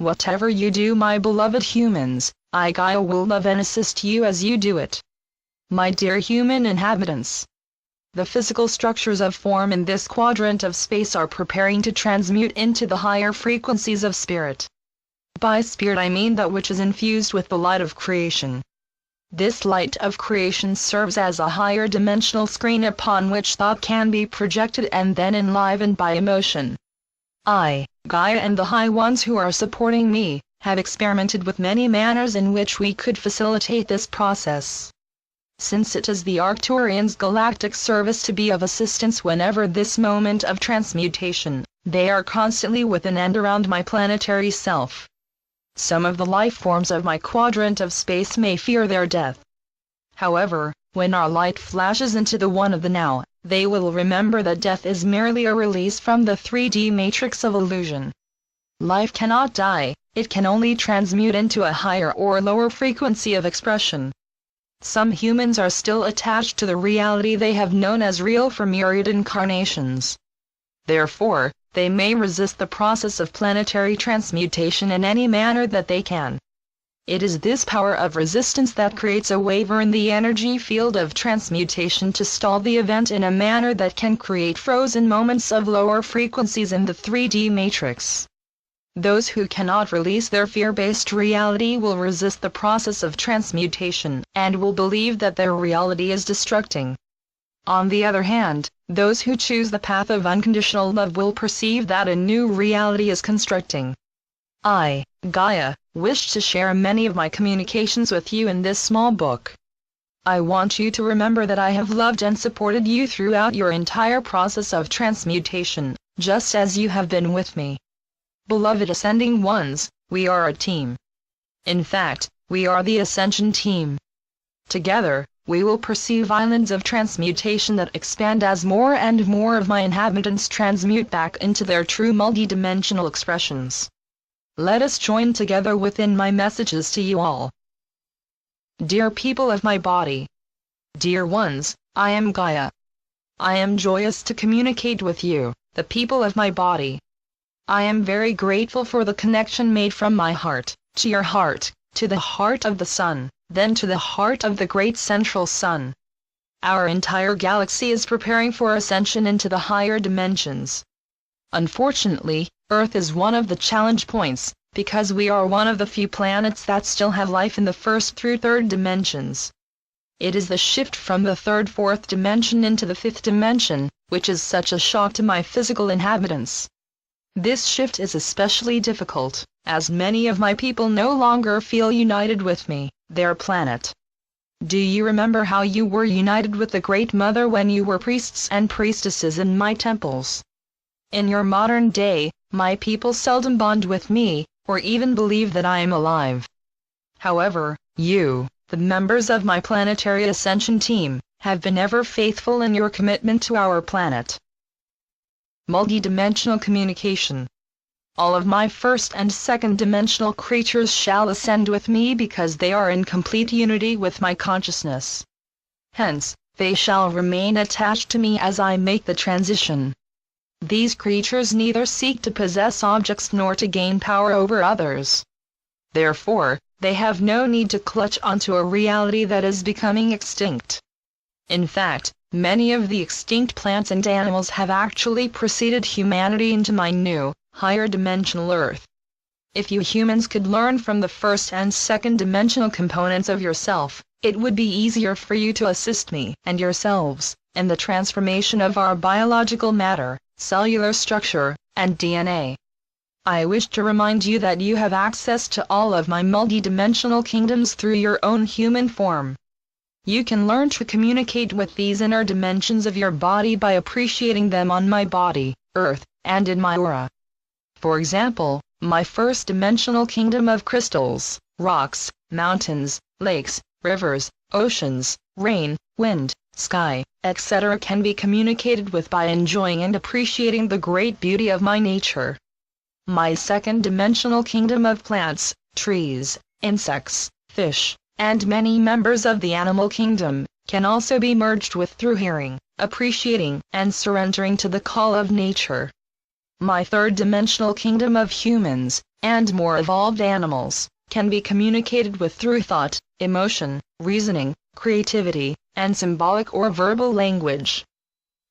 Whatever you do, my beloved humans, I Gaia will love and assist you as you do it. My dear human inhabitants, the physical structures of form in this quadrant of space are preparing to transmute into the higher frequencies of spirit. By spirit I mean that which is infused with the light of creation. This light of creation serves as a higher dimensional screen upon which thought can be projected and then enlivened by emotion. I, Gaia, and the high ones who are supporting me, have experimented with many manners in which we could facilitate this process. Since it is the Arcturians' galactic service to be of assistance whenever this moment of transmutation, they are constantly within and around my planetary self. Some of the life forms of my quadrant of space may fear their death. However, when our light flashes into the one of the now, they will remember that death is merely a release from the 3D matrix of illusion. Life cannot die, it can only transmute into a higher or lower frequency of expression. Some humans are still attached to the reality they have known as real for myriad incarnations. Therefore, they may resist the process of planetary transmutation in any manner that they can. It is this power of resistance that creates a waver in the energy field of transmutation to stall the event in a manner that can create frozen moments of lower frequencies in the 3D matrix. Those who cannot release their fear-based reality will resist the process of transmutation, and will believe that their reality is destructing. On the other hand, those who choose the path of unconditional love will perceive that a new reality is constructing. I, Gaia, wish to share many of my communications with you in this small book. I want you to remember that I have loved and supported you throughout your entire process of transmutation, just as you have been with me. Beloved Ascending Ones, we are a team. In fact, we are the Ascension team. Together, we will perceive islands of transmutation that expand as more and more of my inhabitants transmute back into their true multidimensional expressions. Let us join together within my messages to you all. Dear people of my body, dear ones, I am Gaia. I am joyous to communicate with you, the people of my body. I am very grateful for the connection made from my heart, to your heart, to the heart of the sun, then to the heart of the great central sun. Our entire galaxy is preparing for ascension into the higher dimensions. Unfortunately, Earth is one of the challenge points, because we are one of the few planets that still have life in the first through third dimensions. It is the shift from the third-fourth dimension into the fifth dimension, which is such a shock to my physical inhabitants. This shift is especially difficult, as many of my people no longer feel united with me, their planet. Do you remember how you were united with the Great Mother when you were priests and priestesses in my temples? In your modern day, my people seldom bond with me, or even believe that I am alive. However, you, the members of my planetary ascension team, have been ever faithful in your commitment to our planet. Multidimensional communication. All of my first and second dimensional creatures shall ascend with me because they are in complete unity with my consciousness. Hence, they shall remain attached to me as I make the transition. These creatures neither seek to possess objects nor to gain power over others. Therefore, they have no need to clutch onto a reality that is becoming extinct. In fact, many of the extinct plants and animals have actually preceded humanity into my new, higher dimensional Earth. If you humans could learn from the first and second dimensional components of yourself, it would be easier for you to assist me and yourselves in the transformation of our biological matter, cellular structure, and DNA. I wish to remind you that you have access to all of my multidimensional kingdoms through your own human form. You can learn to communicate with these inner dimensions of your body by appreciating them on my body, Earth, and in my aura. For example, my first dimensional kingdom of crystals, rocks, mountains, lakes, rivers, oceans, rain, wind, sky, etc. can be communicated with by enjoying and appreciating the great beauty of my nature. My second dimensional kingdom of plants, trees, insects, fish, and many members of the animal kingdom, can also be merged with through hearing, appreciating, and surrendering to the call of nature. My third-dimensional kingdom of humans, and more evolved animals, can be communicated with through thought, emotion, reasoning, creativity, and symbolic or verbal language.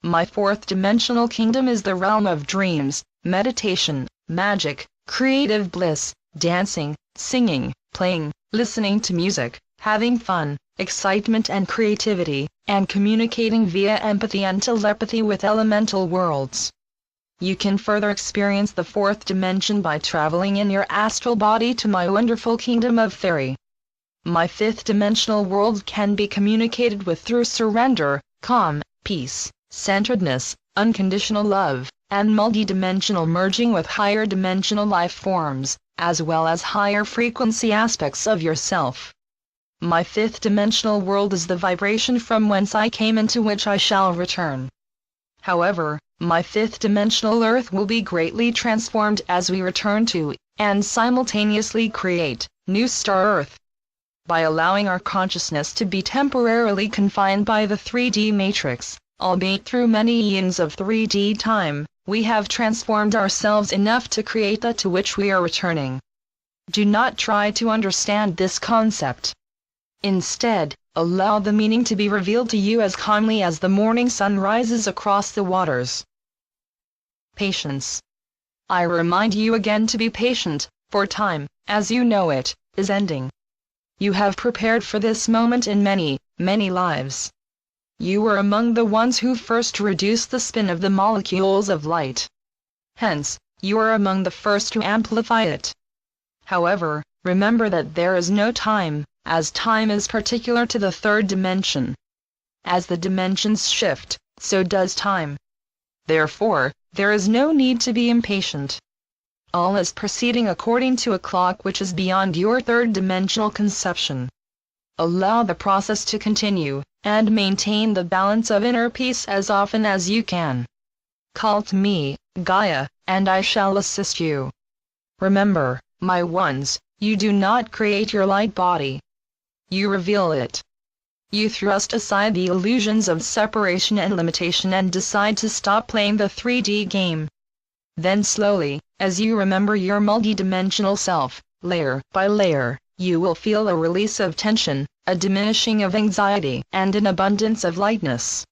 My fourth-dimensional kingdom is the realm of dreams, meditation, magic, creative bliss, dancing, singing, playing, listening to music, having fun, excitement and creativity, and communicating via empathy and telepathy with elemental worlds. You can further experience the fourth dimension by traveling in your astral body to my wonderful kingdom of fairy. My fifth-dimensional world can be communicated with through surrender, calm, peace, centeredness, unconditional love, and multidimensional merging with higher dimensional life forms, as well as higher frequency aspects of yourself. My fifth-dimensional world is the vibration from whence I came and to which I shall return. However, my fifth-dimensional Earth will be greatly transformed as we return to, and simultaneously create, new star Earth. By allowing our consciousness to be temporarily confined by the 3D matrix, albeit through many eons of 3D time, we have transformed ourselves enough to create that to which we are returning. Do not try to understand this concept. Instead, allow the meaning to be revealed to you as calmly as the morning sun rises across the waters. Patience. I remind you again to be patient, for time, as you know it, is ending. You have prepared for this moment in many, many lives. You were among the ones who first reduced the spin of the molecules of light. Hence, you are among the first to amplify it. However, remember that there is no time, as time is particular to the third dimension. As the dimensions shift, so does time. Therefore, there is no need to be impatient. All is proceeding according to a clock which is beyond your third-dimensional conception. Allow the process to continue, and maintain the balance of inner peace as often as you can. Call to me, Gaia, and I shall assist you. Remember, my ones, you do not create your light body. You reveal it. You thrust aside the illusions of separation and limitation and decide to stop playing the 3D game. Then slowly, as you remember your multidimensional self, layer by layer, you will feel a release of tension, a diminishing of anxiety, and an abundance of lightness.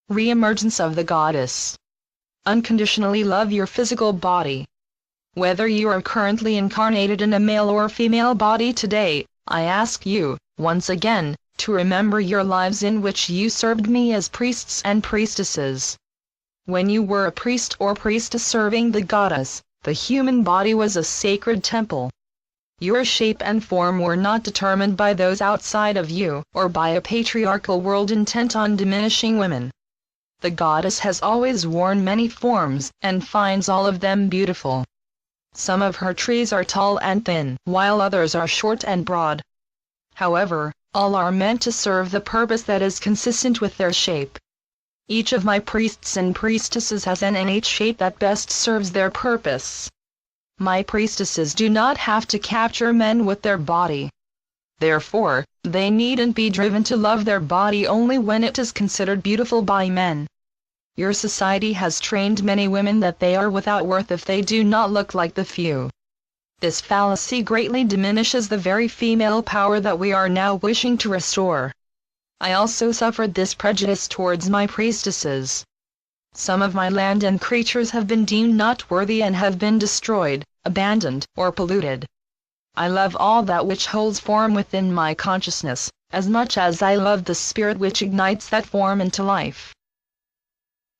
Re-emergence of the goddess. Unconditionally love your physical body. Whether you are currently incarnated in a male or female body today, I ask you, once again, to remember your lives in which you served me as priests and priestesses. When you were a priest or priestess serving the goddess, the human body was a sacred temple. Your shape and form were not determined by those outside of you, or by a patriarchal world intent on diminishing women. The goddess has always worn many forms, and finds all of them beautiful. Some of her trees are tall and thin, while others are short and broad. However, all are meant to serve the purpose that is consistent with their shape. Each of my priests and priestesses has an innate shape that best serves their purpose. My priestesses do not have to capture men with their body. Therefore, they needn't be driven to love their body only when it is considered beautiful by men. Your society has trained many women that they are without worth if they do not look like the few. This fallacy greatly diminishes the very female power that we are now wishing to restore. I also suffered this prejudice towards my priestesses. Some of my land and creatures have been deemed not worthy and have been destroyed, abandoned, or polluted. I love all that which holds form within my consciousness, as much as I love the spirit which ignites that form into life.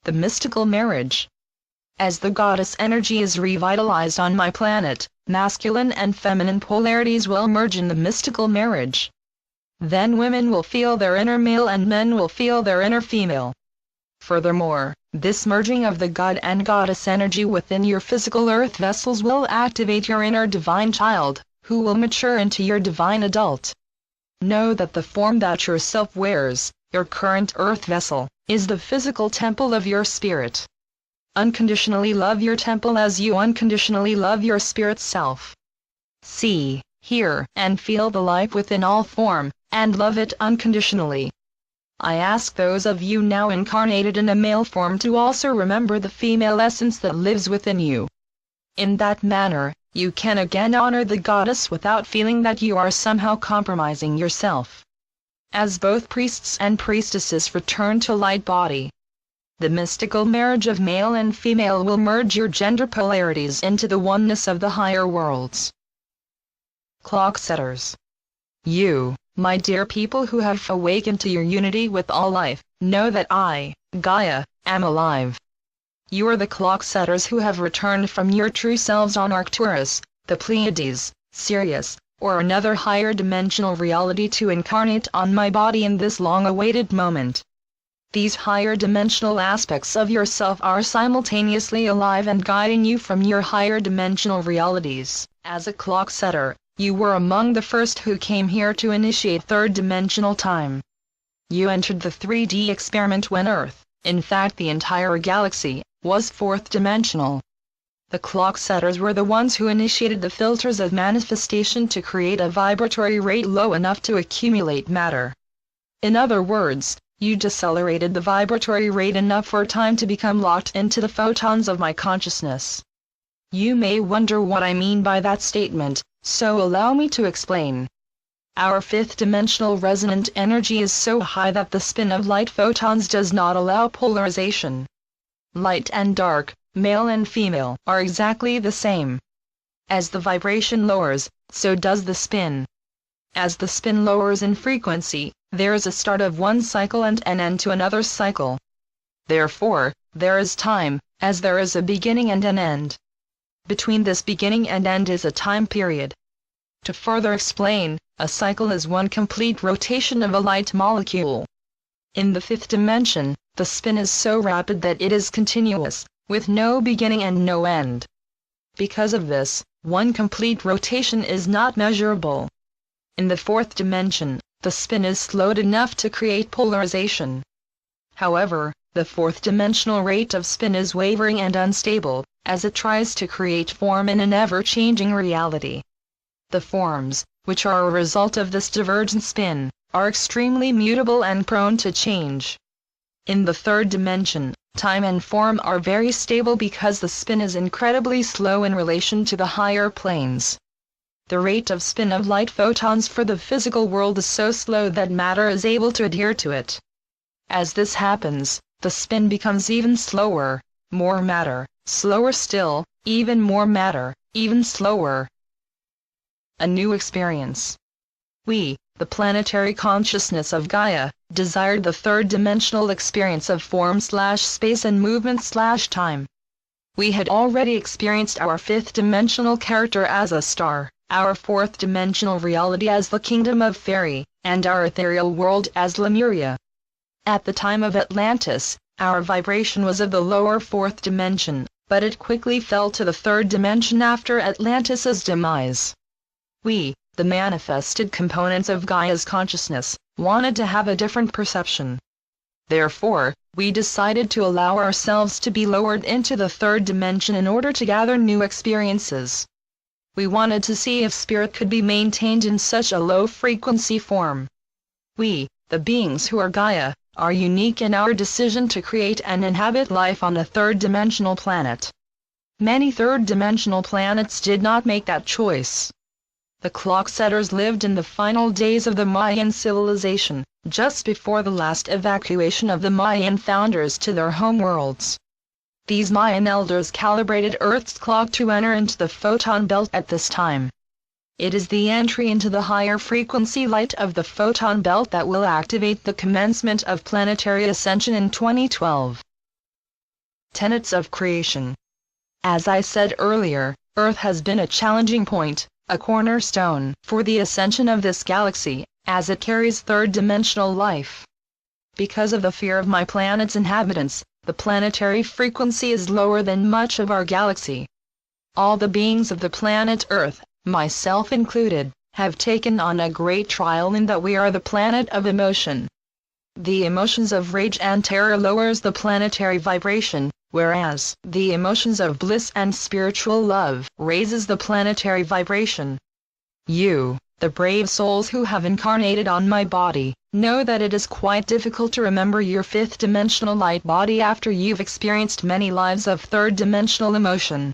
The mystical marriage. As the goddess energy is revitalized on my planet, masculine and feminine polarities will merge in the mystical marriage. Then women will feel their inner male and men will feel their inner female. Furthermore, this merging of the god and goddess energy within your physical earth vessels will activate your inner divine child, who will mature into your divine adult. Know that the form that your self wears, your current earth vessel, is the physical temple of your spirit. Unconditionally love your temple as you unconditionally love your spirit self. See, hear, and feel the life within all form, and love it unconditionally. I ask those of you now incarnated in a male form to also remember the female essence that lives within you. In that manner, you can again honor the goddess without feeling that you are somehow compromising yourself. As both priests and priestesses return to light body, the mystical marriage of male and female will merge your gender polarities into the oneness of the higher worlds. Clock setters. You, my dear people who have awakened to your unity with all life, know that I, Gaia, am alive. You are the clock setters who have returned from your true selves on Arcturus, the Pleiades, Sirius, or another higher dimensional reality to incarnate on my body in this long-awaited moment. These higher dimensional aspects of yourself are simultaneously alive and guiding you from your higher dimensional realities. As a clock setter, you were among the first who came here to initiate third-dimensional time. You entered the 3D experiment when Earth, in fact the entire galaxy, was fourth-dimensional. The clock setters were the ones who initiated the filters of manifestation to create a vibratory rate low enough to accumulate matter. In other words, you decelerated the vibratory rate enough for time to become locked into the photons of my consciousness. You may wonder what I mean by that statement, so allow me to explain. Our fifth-dimensional resonant energy is so high that the spin of light photons does not allow polarization. Light and dark, male and female, are exactly the same. As the vibration lowers, so does the spin. As the spin lowers in frequency, there is a start of one cycle and an end to another cycle. Therefore, there is time, as there is a beginning and an end. Between this beginning and end is a time period. To further explain, a cycle is one complete rotation of a light molecule. In the fifth dimension, the spin is so rapid that it is continuous, with no beginning and no end. Because of this, one complete rotation is not measurable. In the fourth dimension, the spin is slowed enough to create polarization. However, the fourth-dimensional rate of spin is wavering and unstable, as it tries to create form in an ever-changing reality. The forms, which are a result of this divergent spin, are extremely mutable and prone to change. In the third dimension, time and form are very stable because the spin is incredibly slow in relation to the higher planes. The rate of spin of light photons for the physical world is so slow that matter is able to adhere to it. As this happens, the spin becomes even slower, more matter, slower still, even more matter, even slower. A new experience. We, the planetary consciousness of Gaia, desired the third-dimensional experience of form/space and movement/time. We had already experienced our fifth-dimensional character as a star, our fourth-dimensional reality as the kingdom of Fairy, and our ethereal world as Lemuria. At the time of Atlantis, our vibration was of the lower fourth dimension, but it quickly fell to the third dimension after Atlantis's demise. We, the manifested components of Gaia's consciousness, wanted to have a different perception. Therefore, we decided to allow ourselves to be lowered into the third dimension in order to gather new experiences. We wanted to see if spirit could be maintained in such a low-frequency form. We, the beings who are Gaia, are unique in our decision to create and inhabit life on a third-dimensional planet. Many third-dimensional planets did not make that choice. The clock setters lived in the final days of the Mayan civilization, just before the last evacuation of the Mayan founders to their homeworlds. These Mayan elders calibrated Earth's clock to enter into the photon belt at this time. It is the entry into the higher frequency light of the photon belt that will activate the commencement of planetary ascension in 2012. Tenets of creation. As I said earlier, Earth has been a challenging point, a cornerstone for the ascension of this galaxy, as it carries third-dimensional life. Because of the fear of my planet's inhabitants, the planetary frequency is lower than much of our galaxy. All the beings of the planet Earth, myself included, have taken on a great trial in that we are the planet of emotion. The emotions of rage and terror lowers the planetary vibration, whereas the emotions of bliss and spiritual love raises the planetary vibration. You, the brave souls who have incarnated on my body, Know that it is quite difficult to remember your fifth-dimensional light body after you've experienced many lives of third-dimensional emotion.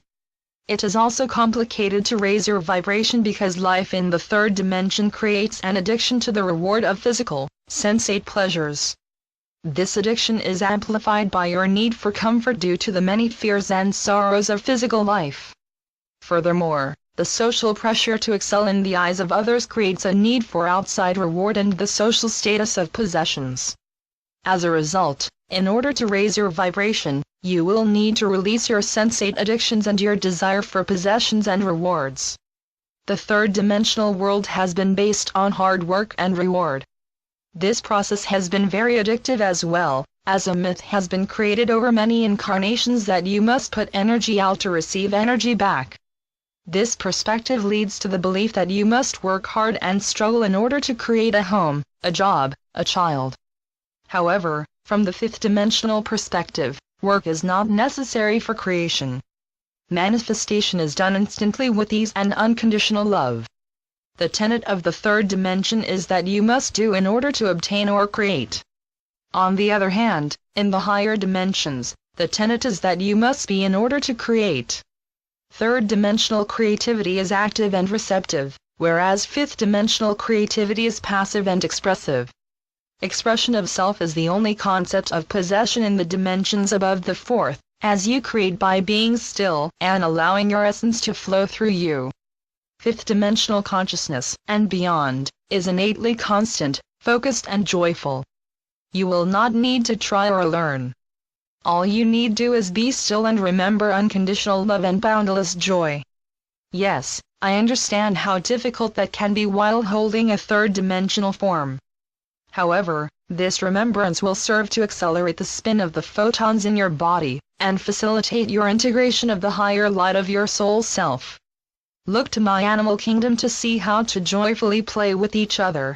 It is also complicated to raise your vibration because life in the third dimension creates an addiction to the reward of physical, sensate pleasures. This addiction is amplified by your need for comfort due to the many fears and sorrows of physical life. Furthermore, the social pressure to excel in the eyes of others creates a need for outside reward and the social status of possessions. As a result, in order to raise your vibration, you will need to release your sensate addictions and your desire for possessions and rewards. The third-dimensional world has been based on hard work and reward. This process has been very addictive as well, as a myth has been created over many incarnations that you must put energy out to receive energy back. This perspective leads to the belief that you must work hard and struggle in order to create a home, a job, a child. However, from the fifth-dimensional perspective, work is not necessary for creation. Manifestation is done instantly with ease and unconditional love. The tenet of the third dimension is that you must do in order to obtain or create. On the other hand, in the higher dimensions, the tenet is that you must be in order to create. Third-dimensional creativity is active and receptive, whereas fifth-dimensional creativity is passive and expressive. Expression of self is the only concept of possession in the dimensions above the fourth, as you create by being still and allowing your essence to flow through you. Fifth-dimensional consciousness, and beyond, is innately constant, focused and joyful. You will not need to try or learn. All you need do is be still and remember unconditional love and boundless joy. Yes, I understand how difficult that can be while holding a third-dimensional form. However, this remembrance will serve to accelerate the spin of the photons in your body, and facilitate your integration of the higher light of your soul self. Look to my animal kingdom to see how to joyfully play with each other.